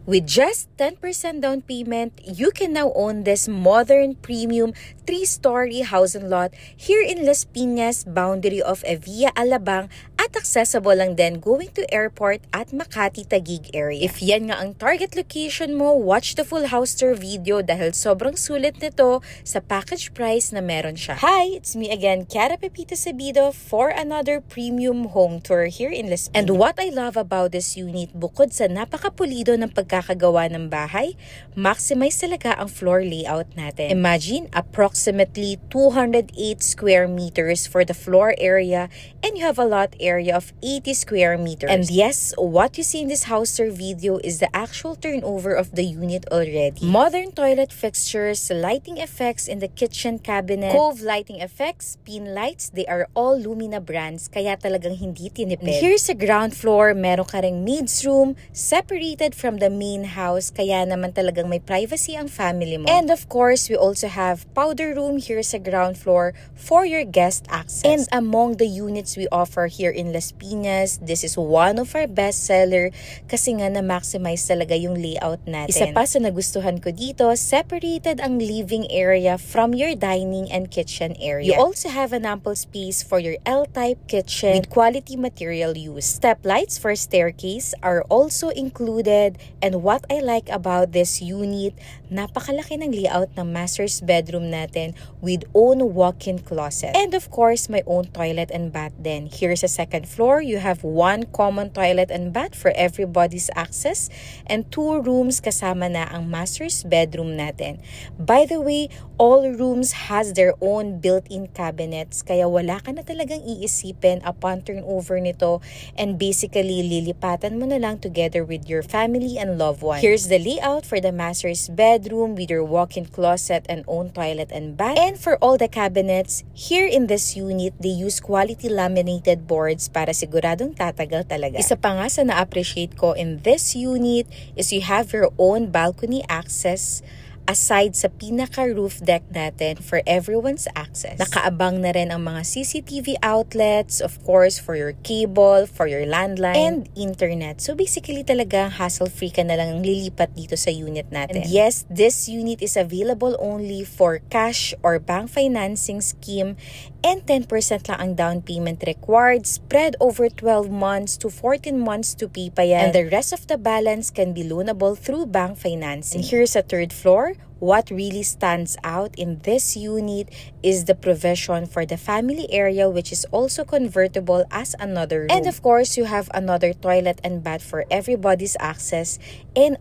With just 10% down payment, you can now own this modern premium 3-story house and lot here in Las Piñas, boundary of Evilla, Alabang, at accessible lang din going to airport at Makati Taguig area. If yan nga ang target location mo, watch the full house tour video dahil sobrang sulit nito sa package price na meron siya. Hi, it's me again, Kiara Pepita Sabido for another premium home tour here in Las Piñas. And what I love about this unit, bukod sa napakapulido ng pagkakagawa ng bahay, maximize talaga ang floor layout natin. Imagine, approximately 208 square meters for the floor area and you have a lot area of 80 square meters. And yes, what you see in this house tour video is the actual turnover of the unit already. Modern toilet fixtures, lighting effects in the kitchen cabinet, cove lighting effects, pin lights, they are all Lumina brands, kaya talagang hindi tinipid. And here's the ground floor, meron ka ring maid's room, separated from the main house, kaya naman talagang may privacy ang family mo. And of course, we also have powder room here sa ground floor for your guest access. And among the units we offer here in Las Piñas, this is one of our best seller kasi nga na-maximize talaga yung layout natin. Isa pa sa nagustuhan ko dito, separated ang living area from your dining and kitchen area. You also have an ample space for your L-type kitchen with quality material use. Step lights for staircase are also included, and what I like about this unit, napakalaki ng layout ng master's bedroom natin with own walk-in closet. And of course, my own toilet and bath din. Here's a second floor. You have one common toilet and bath for everybody's access and 2 rooms kasama na ang master's bedroom natin. By the way, all rooms has their own built-in cabinets kaya wala ka na talagang iisipin upon turnover nito, and basically lilipatan mo na lang together with your family and loved one. Here's the layout for the master's bedroom with your walk-in closet and own toilet and bath. And for all the cabinets, here in this unit, they use quality laminated boards para siguradong tatagal talaga. Isa pa nga sa na-appreciate ko in this unit is you have your own balcony access aside sa pinaka-roof deck natin for everyone's access. Nakaabang na rin ang mga CCTV outlets, of course, for your cable, for your landline, and internet. So basically talaga hassle-free ka na lang lilipat dito sa unit natin. And yes, this unit is available only for cash or bank financing scheme, and 10% lang ang down payment required, spread over 12 months to 14 months to pay pa yan. And the rest of the balance can be loanable through bank financing. And here's a third floor. What really stands out in this unit is the provision for the family area, which is also convertible as another room. And of course, you have another toilet and bath for everybody's access and